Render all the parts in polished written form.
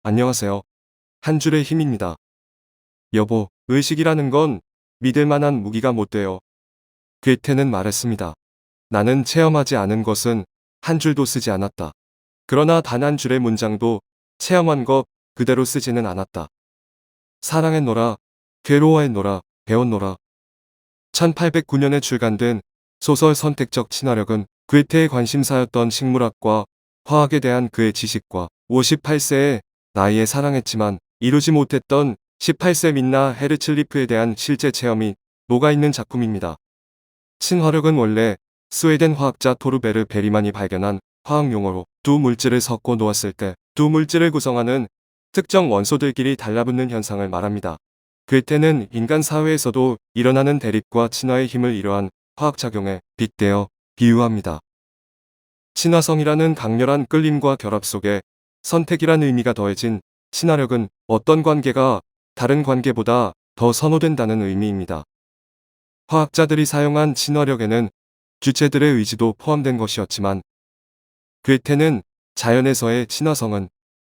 안녕하세요. 한 줄의 힘입니다. 여보, 의식이라는 건 믿을 만한 무기가 못 돼요. 괴테는 말했습니다. 나는 체험하지 않은 것은 한 줄도 쓰지 않았다. 그러나 단 한 줄의 문장도 체험한 것 그대로 쓰지는 않았다. 사랑했노라, 괴로워했노라, 배웠노라. 1809년에 출간된 소설 선택적 친화력은 괴테의 관심사였던 식물학과 화학에 대한 그의 지식과 58세의 나이에 사랑했지만 이루지 못했던 18세 민나 헤르칠리프에 대한 실제 체험이 녹아있는 작품입니다. 친화력은 원래 스웨덴 화학자 토르베르 베리만이 발견한 화학 용어로 두 물질을 섞어 놓았을 때 두 물질을 구성하는 특정 원소들끼리 달라붙는 현상을 말합니다. 괴테는 인간 사회에서도 일어나는 대립과 친화의 힘을 이러한 화학작용에 빗대어 비유합니다. 친화성이라는 강렬한 끌림과 결합 속에 선택이란 의미가 더해진 친화력은 어떤 관계가 다른 관계보다 더 선호된다는 의미입니다. 화학자들이 사용한 친화력에는 주체들의 의지도 포함된 것이었지만 괴테는 자연에서의 친화성은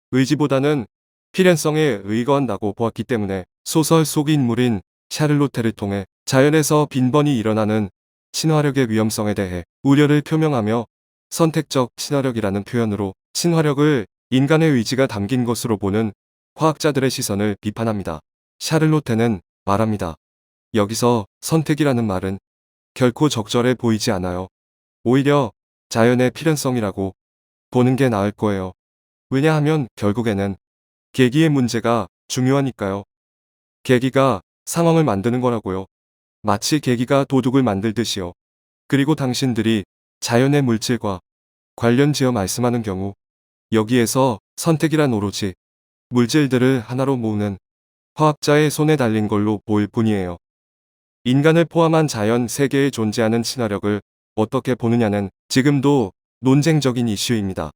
의지보다는 필연성에 의거한다고 보았기 때문에 소설 속 인물인 샤를로테를 통해 자연에서 빈번히 일어나는 친화력의 위험성에 대해 우려를 표명하며 선택적 친화력이라는 표현으로 친화력을 인간의 의지가 담긴 것으로 보는 화학자들의 시선을 비판합니다. 샤를로테는 말합니다. 여기서 선택이라는 말은 결코 적절해 보이지 않아요. 오히려 자연의 필연성이라고 보는 게 나을 거예요. 왜냐하면 결국에는 계기의 문제가 중요하니까요. 계기가 상황을 만드는 거라고요. 마치 계기가 도둑을 만들듯이요. 그리고 당신들이 자연의 물질과 관련지어 말씀하는 경우 여기에서 선택이란 오로지 물질들을 하나로 모으는 화학자의 손에 달린 걸로 보일 뿐이에요. 인간을 포함한 자연 세계에 존재하는 친화력을 어떻게 보느냐는 지금도 논쟁적인 이슈입니다.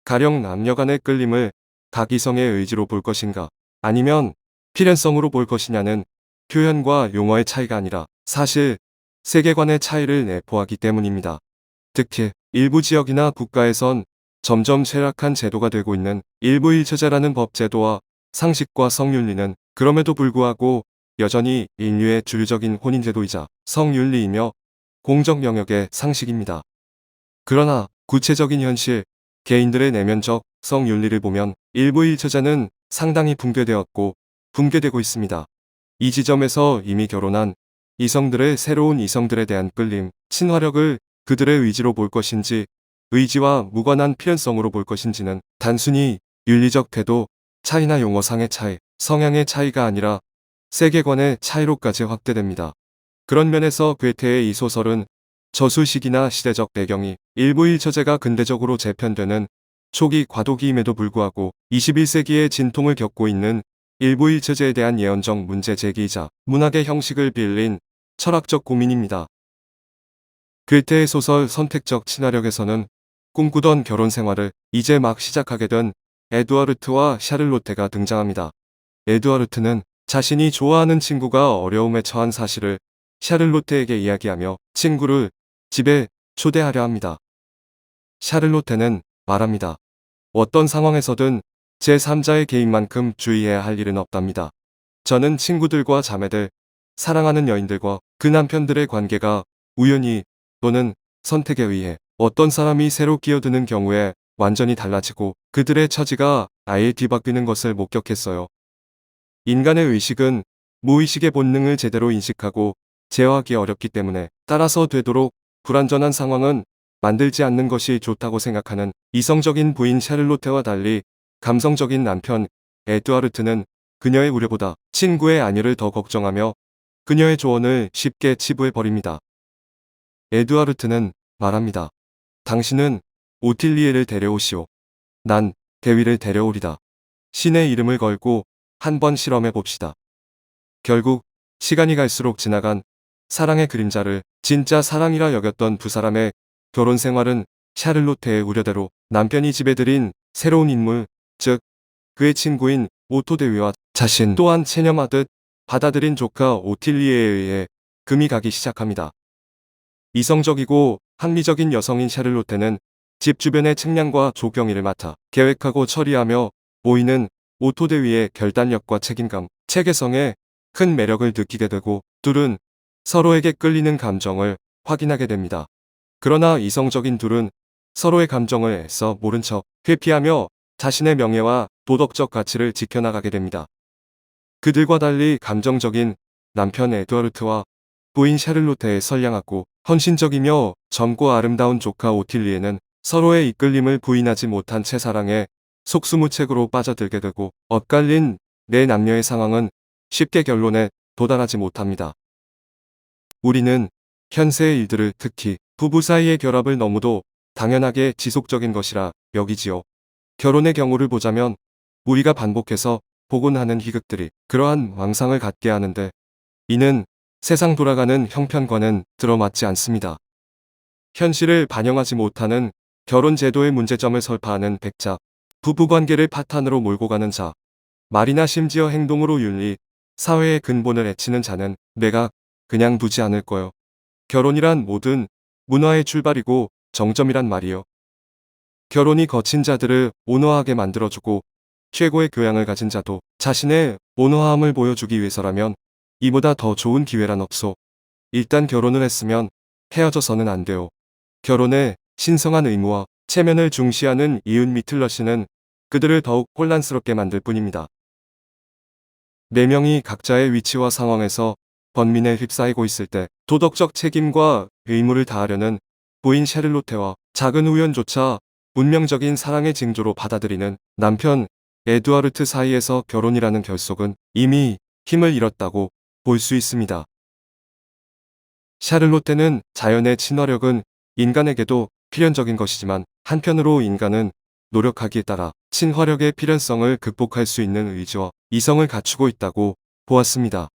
가령 남녀 간의 끌림을 각이성의 의지로 볼 것인가 아니면 필연성으로 볼 것이냐는 표현과 용어의 차이가 아니라 사실 세계관의 차이를 내포하기 때문입니다. 특히 일부 지역이나 국가에선 점점 쇠락한 제도가 되고 있는 일부 일처제라는 법 제도와 상식과 성윤리는 그럼에도 불구하고 여전히 인류의 주류적인 혼인제도이자 성윤리이며 공적 영역의 상식입니다. 그러나 구체적인 현실, 개인들의 내면적 성윤리를 보면 일부 일처제는 상당히 붕괴되었고 붕괴되고 있습니다. 이 지점에서 이미 결혼한 이성들의 새로운 이성들에 대한 끌림, 친화력을 그들의 의지로 볼 것인지 의지와 무관한 필연성으로 볼 것인지는 단순히 윤리적 태도, 차이나 용어상의 차이, 성향의 차이가 아니라 세계관의 차이로까지 확대됩니다. 그런 면에서 괴테의 이 소설은 저술식이나 시대적 배경이 일부 일처제가 근대적으로 재편되는 초기 과도기임에도 불구하고 21세기의 진통을 겪고 있는 일부 일처제에 대한 예언적 문제 제기이자 문학의 형식을 빌린 철학적 고민입니다. 괴테의 소설 선택적 친화력에서는 꿈꾸던 결혼 생활을 이제 막 시작하게 된 에두아르트와 샤를로테가 등장합니다. 에두아르트는 자신이 좋아하는 친구가 어려움에 처한 사실을 샤를로테에게 이야기하며 친구를 집에 초대하려 합니다. 샤를로테는 말합니다. 어떤 상황에서든 제3자의 개인만큼 주의해야 할 일은 없답니다. 저는 친구들과 자매들, 사랑하는 여인들과 그 남편들의 관계가 우연히 또는 선택에 의해 어떤 사람이 새로 끼어드는 경우에 완전히 달라지고 그들의 처지가 아예 뒤바뀌는 것을 목격했어요. 인간의 의식은 무의식의 본능을 제대로 인식하고 제어하기 어렵기 때문에 따라서 되도록 불완전한 상황은 만들지 않는 것이 좋다고 생각하는 이성적인 부인 샤를로테와 달리 감성적인 남편 에두아르트는 그녀의 우려보다 친구의 안위를 더 걱정하며 그녀의 조언을 쉽게 치부해버립니다. 에두아르트는 말합니다. 당신은 오틸리에를 데려오시오. 난 대위를 데려오리다. 신의 이름을 걸고 한번 실험해 봅시다. 결국 시간이 갈수록 지나간 사랑의 그림자를 진짜 사랑이라 여겼던 두 사람의 결혼 생활은 샤를로테의 우려대로 남편이 집에 들인 새로운 인물, 즉 그의 친구인 오토 대위와 자신 또한 체념하듯 받아들인 조카 오틸리에에 의해 금이 가기 시작합니다. 이성적이고 합리적인 여성인 샤를로테는 집 주변의 측량과 조경일을 맡아 계획하고 처리하며 보이는 오토대위의 결단력과 책임감, 체계성에 큰 매력을 느끼게 되고 둘은 서로에게 끌리는 감정을 확인하게 됩니다. 그러나 이성적인 둘은 서로의 감정을 애써 모른 척 회피하며 자신의 명예와 도덕적 가치를 지켜나가게 됩니다. 그들과 달리 감정적인 남편 에드와르트와 부인 샤를로테의 선량하고 헌신적이며 젊고 아름다운 조카 오틸리에는 서로의 이끌림을 부인하지 못한 채 사랑에 속수무책으로 빠져들게 되고 엇갈린 네 남녀의 상황은 쉽게 결론에 도달하지 못합니다. 우리는 현세의 일들을 특히 부부 사이의 결합을 너무도 당연하게 지속적인 것이라 여기지요. 결혼의 경우를 보자면 우리가 반복해서 보곤 하는 희극들이 그러한 망상을 갖게 하는데 이는 세상 돌아가는 형편과는 들어맞지 않습니다. 현실을 반영하지 못하는 결혼 제도의 문제점을 설파하는 백작, 부부관계를 파탄으로 몰고 가는 자, 말이나 심지어 행동으로 윤리, 사회의 근본을 해치는 자는 내가 그냥 두지 않을 거요. 결혼이란 모든 문화의 출발이고 정점이란 말이요. 결혼이 거친 자들을 온화하게 만들어주고 최고의 교양을 가진 자도 자신의 온화함을 보여주기 위해서라면 이보다 더 좋은 기회란 없소. 일단 결혼을 했으면 헤어져서는 안 돼요. 결혼의 신성한 의무와 체면을 중시하는 이윤 미틀러시는 그들을 더욱 혼란스럽게 만들 뿐입니다. 네 명이 각자의 위치와 상황에서 번민에 휩싸이고 있을 때 도덕적 책임과 의무를 다하려는 부인 샤를로테와 작은 우연조차 운명적인 사랑의 징조로 받아들이는 남편 에두아르트 사이에서 결혼이라는 결속은 이미 힘을 잃었다고 볼 수 있습니다. 샤를로테는 자연의 친화력은 인간에게도 필연적인 것이지만 한편으로 인간은 노력하기에 따라 친화력의 필연성을 극복할 수 있는 의지와 이성을 갖추고 있다고 보았습니다.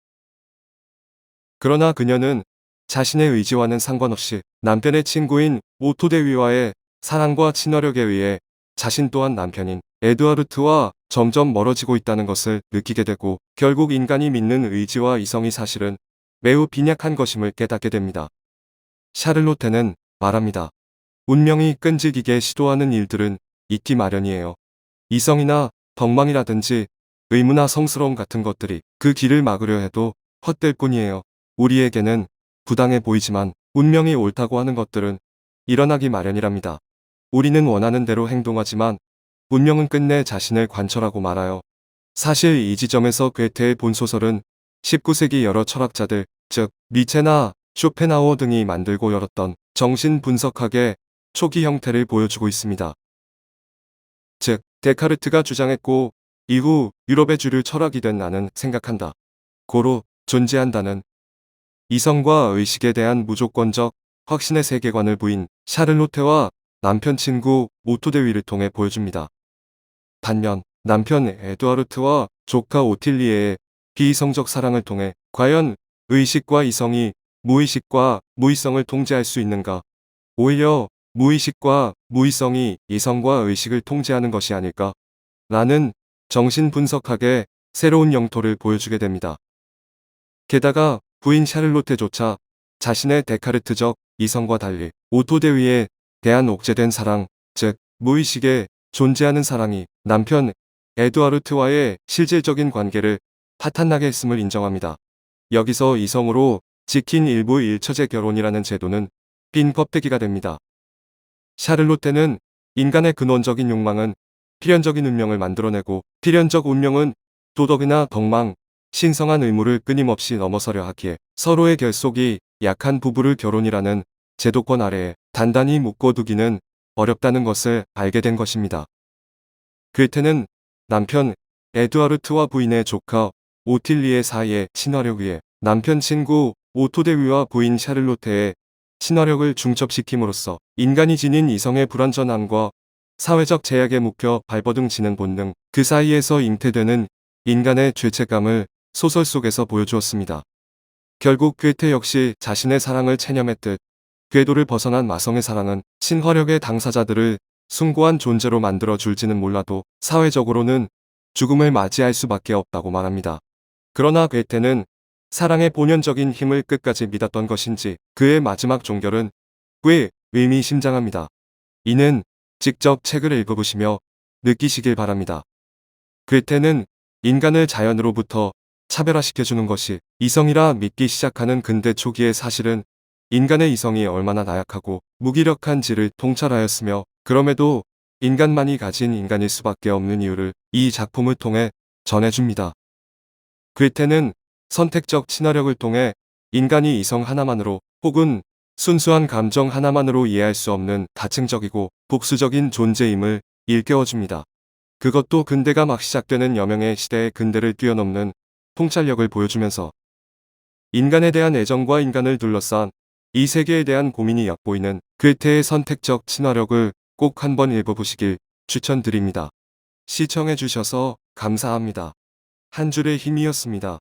그러나 그녀는 자신의 의지와는 상관없이 남편의 친구인 오토대위와의 사랑과 친화력에 의해 자신 또한 남편인 에드와르트와 점점 멀어지고 있다는 것을 느끼게 되고 결국 인간이 믿는 의지와 이성이 사실은 매우 빈약한 것임을 깨닫게 됩니다. 샤를로테는 말합니다. 운명이 끈질기게 시도하는 일들은 있기 마련이에요. 이성이나 덕망이라든지 의무나 성스러움 같은 것들이 그 길을 막으려 해도 헛될 뿐이에요. 우리에게는 부당해 보이지만 운명이 옳다고 하는 것들은 일어나기 마련이랍니다. 우리는 원하는 대로 행동하지만 운명은 끝내 자신을 관철하고 말아요. 사실 이 지점에서 괴테의 본소설은 19세기 여러 철학자들, 즉 니체나 쇼펜하우어 등이 만들고 열었던 정신 분석학의 초기 형태를 보여주고 있습니다. 즉 데카르트가 주장했고 이후 유럽의 주류 철학이 된 나는 생각한다. 고로 존재한다는 이성과 의식에 대한 무조건적 확신의 세계관을 부인 샤를로테와 남편 친구 오토데위를 통해 보여줍니다. 반면 남편 에두아르트와 조카 오틸리에의 비이성적 사랑을 통해 과연 의식과 이성이 무의식과 무의성을 통제할 수 있는가? 오히려 무의식과 무의성이 이성과 의식을 통제하는 것이 아닐까? 라는 정신분석학의 새로운 영토를 보여주게 됩니다. 게다가 부인 샤를로테조차 자신의 데카르트적 이성과 달리 오토데위에 대한 옥죄된 사랑, 즉 무의식에 존재하는 사랑이 남편 에두아르트와의 실질적인 관계를 파탄나게 했음을 인정합니다. 여기서 이성으로 지킨 일부 일처제 결혼이라는 제도는 빈 껍데기가 됩니다. 샤를로테는 인간의 근원적인 욕망은 필연적인 운명을 만들어내고 필연적 운명은 도덕이나 덕망, 신성한 의무를 끊임없이 넘어서려 하기에 서로의 결속이 약한 부부를 결혼이라는 제도권 아래에 단단히 묶어두기는 어렵다는 것을 알게 된 것입니다. 괴테는 남편 에두아르트와 부인의 조카 오틸리의 사이의 친화력 위에 남편 친구 오토데위와 부인 샤를로테의 친화력을 중첩시킴으로써 인간이 지닌 이성의 불완전함과 사회적 제약에 묵혀 발버둥치는 본능, 그 사이에서 잉태되는 인간의 죄책감을 소설 속에서 보여주었습니다. 결국 괴테 역시 자신의 사랑을 체념했듯 궤도를 벗어난 마성의 사랑은 친화력의 당사자들을 숭고한 존재로 만들어 줄지는 몰라도 사회적으로는 죽음을 맞이할 수밖에 없다고 말합니다. 그러나 괴테는 사랑의 본연적인 힘을 끝까지 믿었던 것인지 그의 마지막 종결은 꽤 의미심장합니다. 이는 직접 책을 읽어보시며 느끼시길 바랍니다. 괴테는 인간을 자연으로부터 차별화시켜주는 것이 이성이라 믿기 시작하는 근대 초기의 사실은 인간의 이성이 얼마나 나약하고 무기력한지를 통찰하였으며, 그럼에도 인간만이 가진 인간일 수밖에 없는 이유를 이 작품을 통해 전해줍니다. 괴테는 선택적 친화력을 통해 인간이 이성 하나만으로 혹은 순수한 감정 하나만으로 이해할 수 없는 다층적이고 복수적인 존재임을 일깨워줍니다. 그것도 근대가 막 시작되는 여명의 시대의 근대를 뛰어넘는 통찰력을 보여주면서 인간에 대한 애정과 인간을 둘러싼 이 세계에 대한 고민이 얕보이는 괴테의 선택적 친화력을 꼭 한번 읽어보시길 추천드립니다. 시청해주셔서 감사합니다. 한 줄의 힘이었습니다.